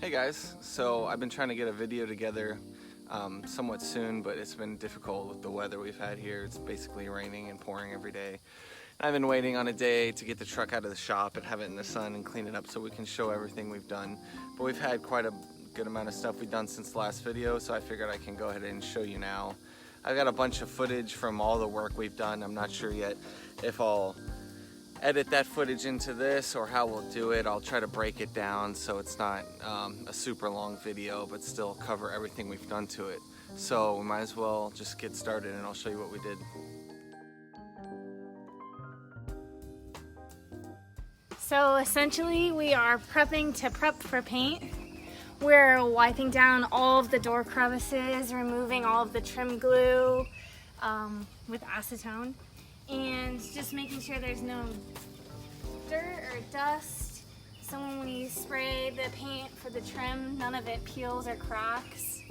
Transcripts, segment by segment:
Hey guys, so I've been trying to get a video together somewhat soon, but it's been difficult with the weather we've had here. It's basically raining and pouring every day. I've been waiting on a day to get the truck out of the shop and have it in the sun and clean it up so we can show everything we've done. But we've had quite a good amount of stuff we've done since the last video, so I figured I can go ahead and show you now. I've got a bunch of footage from all the work we've done. I'm not sure yet if I'll edit that footage into this or how we'll do it. I'll try to break it down so it's not a super long video, but still cover everything we've done to it. So we might as well just get started and I'll show you what we did. So essentially we are prepping to prep for paint. We're wiping down all of the door crevices, removing all of the trim glue with acetone, and just making sure there's no dirt or dust. So when we spray the paint for the trim, none of it peels or cracks.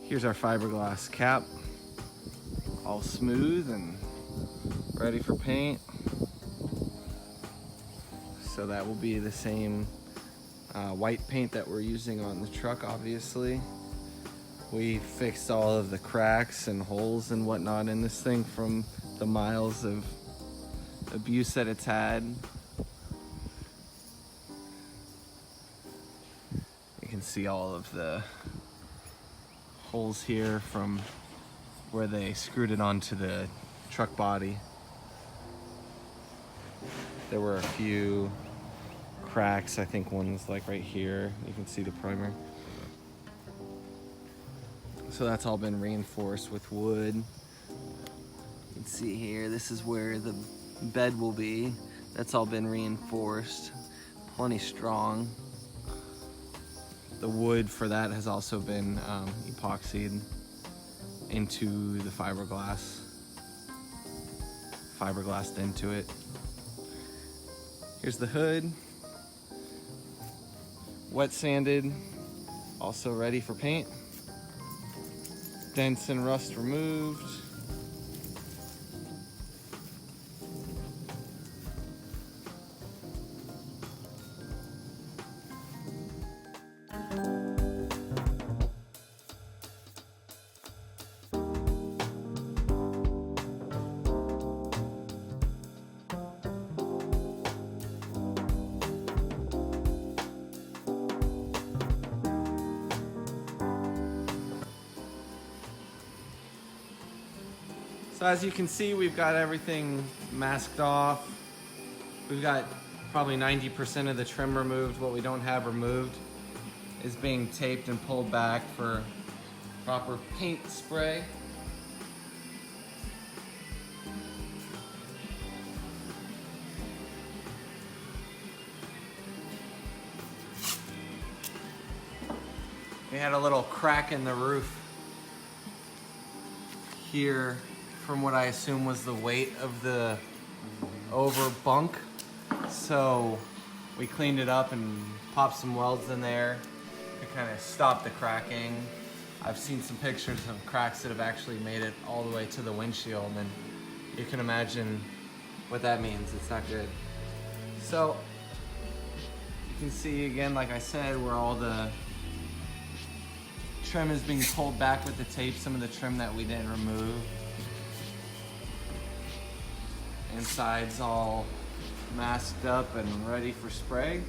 Here's our fiberglass cap, all smooth and ready for paint. So that will be the same white paint that we're using on the truck, obviously. We fixed all of the cracks and holes and whatnot in this thing from the miles of abuse that it's had. You can see all of the holes here from where they screwed it onto the truck body. There were a few cracks. I think one's like right here. You can see the primer. So that's all been reinforced with wood. You can see here, this is where the bed will be. That's all been reinforced, plenty strong. The wood for that has also been epoxied into the fiberglassed into it. Here's the hood, wet sanded, also ready for paint. Dents and rust removed. So as you can see, we've got everything masked off. We've got probably 90% of the trim removed. What we don't have removed is being taped and pulled back for proper paint spray. We had a little crack in the roof here from what I assume was the weight of the over bunk. So we cleaned it up and popped some welds in there to kind of stop the cracking. I've seen some pictures of cracks that have actually made it all the way to the windshield, and you can imagine what that means. It's not good. So you can see again, like I said, where all the trim is being pulled back with the tape, some of the trim that we didn't remove. Inside's all masked up and ready for spray.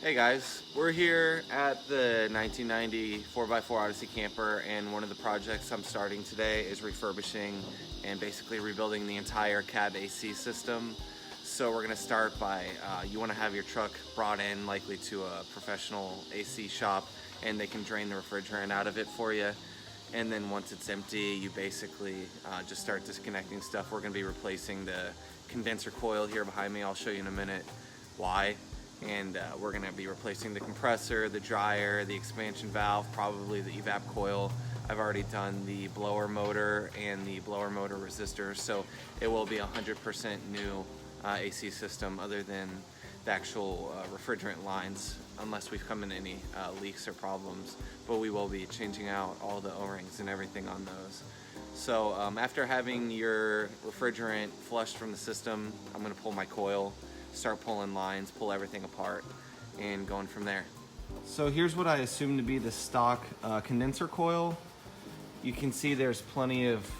Hey guys, we're here at the 1990 4x4 Odyssey camper, and one of the projects I'm starting today is refurbishing and basically rebuilding the entire cab AC system. So we're going to start by, you want to have your truck brought in likely to a professional AC shop, and they can drain the refrigerant out of it for you. And then once it's empty, you basically just start disconnecting stuff. We're going to be replacing the condenser coil here behind me. I'll show you in a minute why. And we're going to be replacing the compressor, the dryer, the expansion valve, probably the evap coil. I've already done the blower motor and the blower motor resistor, so it will be 100% new AC system other than the actual refrigerant lines, unless we've come into any leaks or problems. But we will be changing out all the O-rings and everything on those. So after having your refrigerant flushed from the system, I'm going to pull my coil, start pulling lines, pull everything apart, and going from there. So here's what I assume to be the stock condenser coil. You can see there's plenty of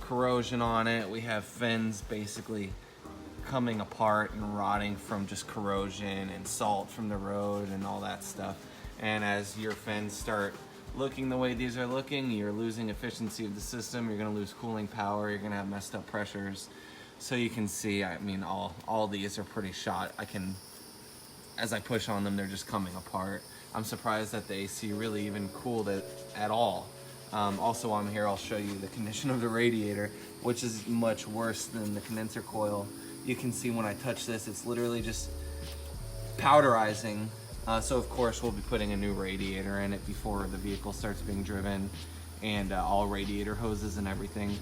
corrosion on it. We have fins basically coming apart and rotting from just corrosion and salt from the road and all that stuff. And as your fins start looking the way these are looking, you're losing efficiency of the system, you're gonna lose cooling power, you're gonna have messed up pressures. So you can see, I mean, all these are pretty shot. As I push on them, they're just coming apart. I'm surprised that the AC really even cooled it at all. Also, while I'm here, I'll show you the condition of the radiator, which is much worse than the condenser coil. You can see when I touch this, it's literally just powderizing. So of course, we'll be putting a new radiator in it before the vehicle starts being driven, and all radiator hoses and everything.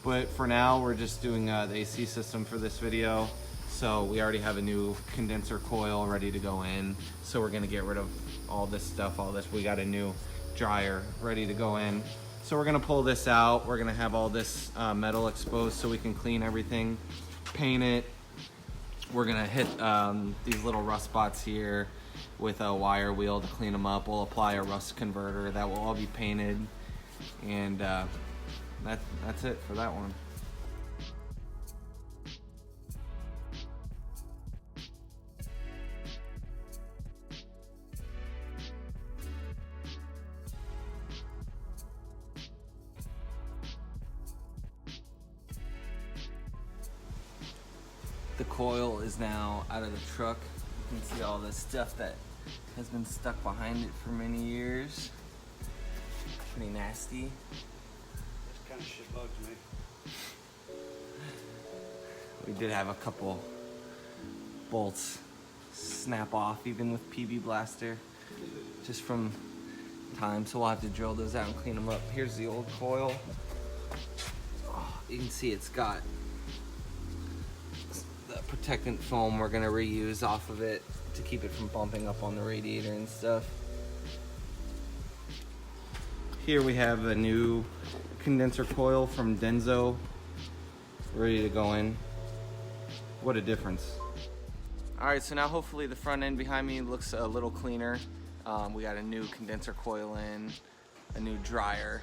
But for now, we're just doing the AC system for this video. So we already have a new condenser coil ready to go in. So we're gonna get rid of all this stuff, we got a new dryer ready to go in. So we're gonna pull this out. We're gonna have all this metal exposed so we can clean everything, paint it. We're gonna hit these little rust spots here with a wire wheel to clean them up. We'll apply a rust converter. That will all be painted, and that's it for that one. The coil is now out of the truck. You can see all this stuff that has been stuck behind it for many years. Pretty nasty. This kind of shit bugs me. We did have a couple bolts snap off, even with PB Blaster, just from time, so we'll have to drill those out and clean them up. Here's the old coil. Oh, you can see it's got the protectant foam we're gonna reuse off of it to keep it from bumping up on the radiator and stuff. Here we have a new condenser coil from Denso, ready to go in. What a difference. All right, so now hopefully the front end behind me looks a little cleaner. We got a new condenser coil in, a new dryer,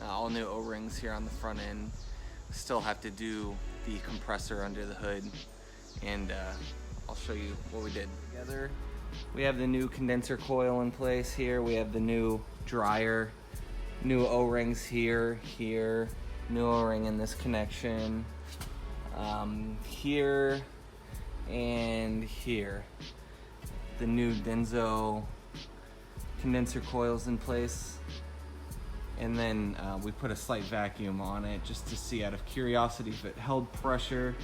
all new O-rings here on the front end. Still have to do the compressor under the hood, and I'll show you what we did together. We have the new condenser coil in place here. We have the new dryer, new O-rings here, new O-ring in this connection, here, and here. The new Denso condenser coils in place. And then we put a slight vacuum on it just to see, out of curiosity, if it held pressure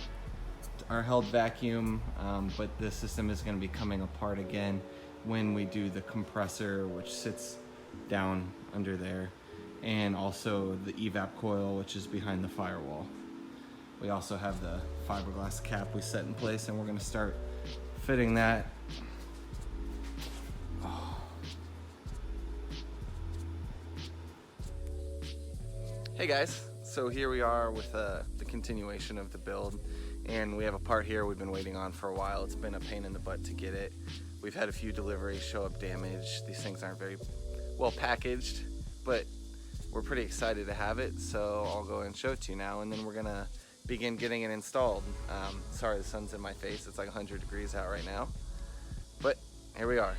or held vacuum, but the system is going to be coming apart again when we do the compressor, which sits down under there, and also the evap coil, which is behind the firewall. We also have the fiberglass cap we set in place, and we're going to start fitting that. Hey guys, so here we are with the continuation of the build, and we have a part here we've been waiting on for a while. It's been a pain in the butt to get it. We've had a few deliveries show up damaged. These things aren't very well packaged, but we're pretty excited to have it, so I'll go and show it to you now, and then we're gonna begin getting it installed. Sorry the sun's in my face, it's like 100 degrees out right now, but here we are.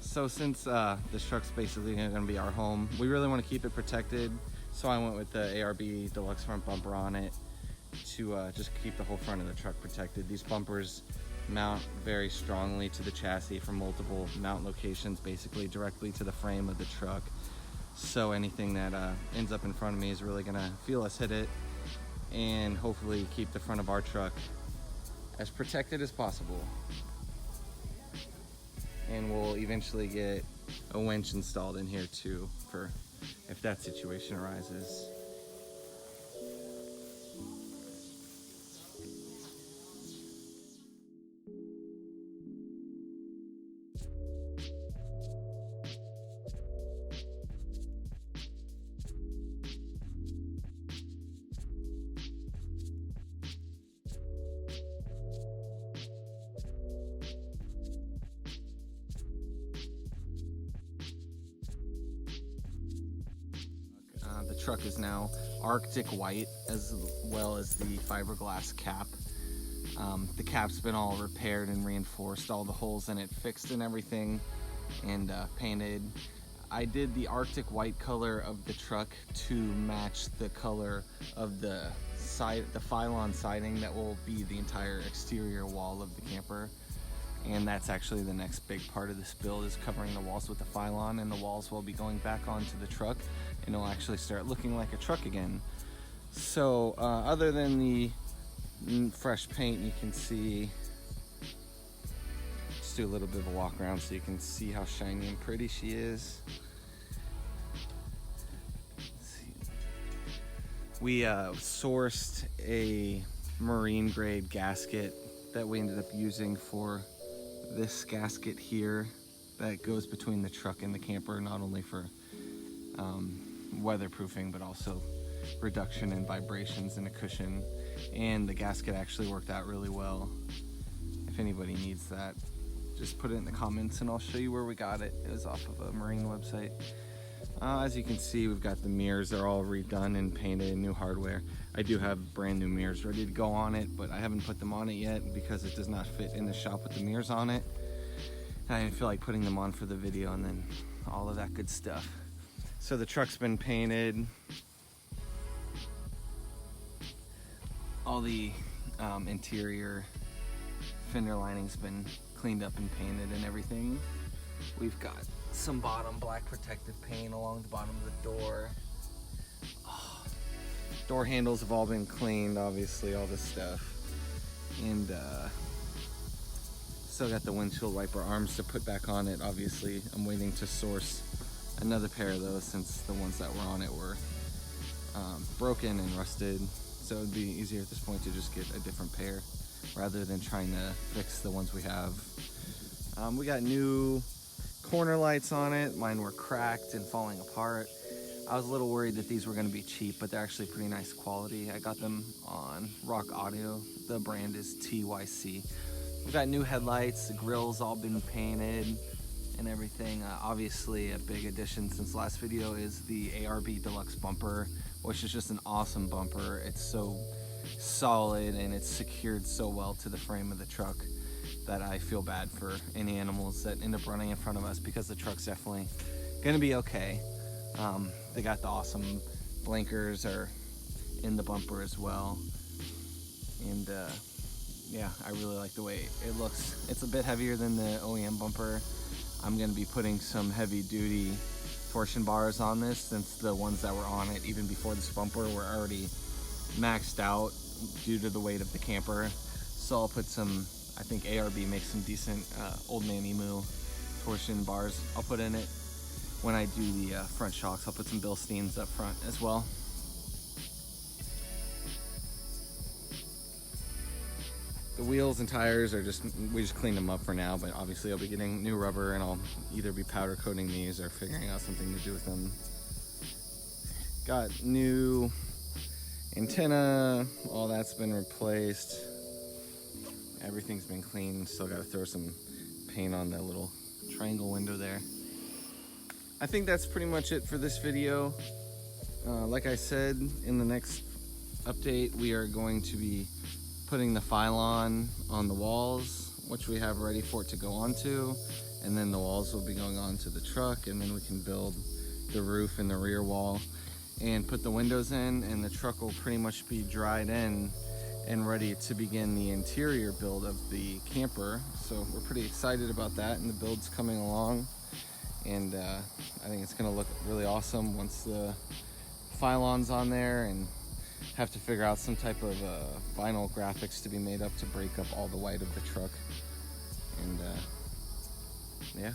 So since this truck's basically going to be our home, we really want to keep it protected. So I went with the ARB deluxe front bumper on it to just keep the whole front of the truck protected. These bumpers mount very strongly to the chassis from multiple mount locations, basically directly to the frame of the truck. So anything that ends up in front of me is really going to feel us hit it, and hopefully keep the front of our truck as protected as possible. And we'll eventually get a winch installed in here too, for if that situation arises. The truck is now Arctic white, as well as the fiberglass cap. The cap's been all repaired and reinforced, all the holes in it fixed and everything, and painted. I did the Arctic white color of the truck to match the color of the Phylon siding that will be the entire exterior wall of the camper. And that's actually the next big part of this build, is covering the walls with the Phylon, and the walls will be going back onto the truck, and it'll actually start looking like a truck again. So other than the fresh paint, you can see, just do a little bit of a walk around so you can see how shiny and pretty she is. We sourced a marine grade gasket that we ended up using for this gasket here that goes between the truck and the camper, not only for weatherproofing but also reduction in vibrations in a cushion. And the gasket actually worked out really well. If anybody needs that, just put it in the comments and I'll show you where we got it. It was off of a marine website. As you can see, we've got the mirrors. They're all redone and painted, new hardware. I do have brand new mirrors ready to go on it, but I haven't put them on it yet because it does not fit in the shop with the mirrors on it. I didn't feel like putting them on for the video and then all of that good stuff. So the truck's been painted. All the interior fender lining's been cleaned up and painted and everything. We've got some bottom black protective paint along the bottom of the door. Oh, door handles have all been cleaned, obviously, all this stuff. And still got the windshield wiper arms to put back on it. Obviously, I'm waiting to source another pair of those since the ones that were on it were broken and rusted. So it'd be easier at this point to just get a different pair rather than trying to fix the ones we have. We got new corner lights on it. Mine were cracked and falling apart. I was a little worried that these were going to be cheap, but they're actually pretty nice quality. I got them on Rock Audio. The brand is TYC. We've got new headlights. The grill's all been painted and everything. Obviously, a big addition since the last video is the ARB Deluxe bumper, which is just an awesome bumper. It's so solid and it's secured so well to the frame of the truck that I feel bad for any animals that end up running in front of us, because the truck's definitely gonna be okay. They got the awesome blinkers are in the bumper as well. And yeah, I really like the way it looks. It's a bit heavier than the OEM bumper. I'm gonna be putting some heavy duty torsion bars on this, since the ones that were on it even before this bumper were already maxed out due to the weight of the camper. So I'll put some, I think ARB makes some decent Old Man Emu torsion bars. I'll put in it. When I do the front shocks, I'll put some Bilsteins up front as well. The wheels and tires are we just cleaned them up for now, but obviously I'll be getting new rubber and I'll either be powder coating these or figuring out something to do with them. Got new antenna, all that's been replaced. Everything's been cleaned. Still got to throw some paint on that little triangle window there. I think that's pretty much it for this video. Like I said, in the next update, we are going to be putting the Phylon on the walls, which we have ready for it to go onto. and then the walls will be going on to the truck, and then we can build the roof and the rear wall and put the windows in, and the truck will pretty much be dried in and ready to begin the interior build of the camper. So we're pretty excited about that, and the build's coming along, and I think it's gonna look really awesome once the pylon's on there, and have to figure out some type of vinyl graphics to be made up to break up all the white of the truck. And yeah.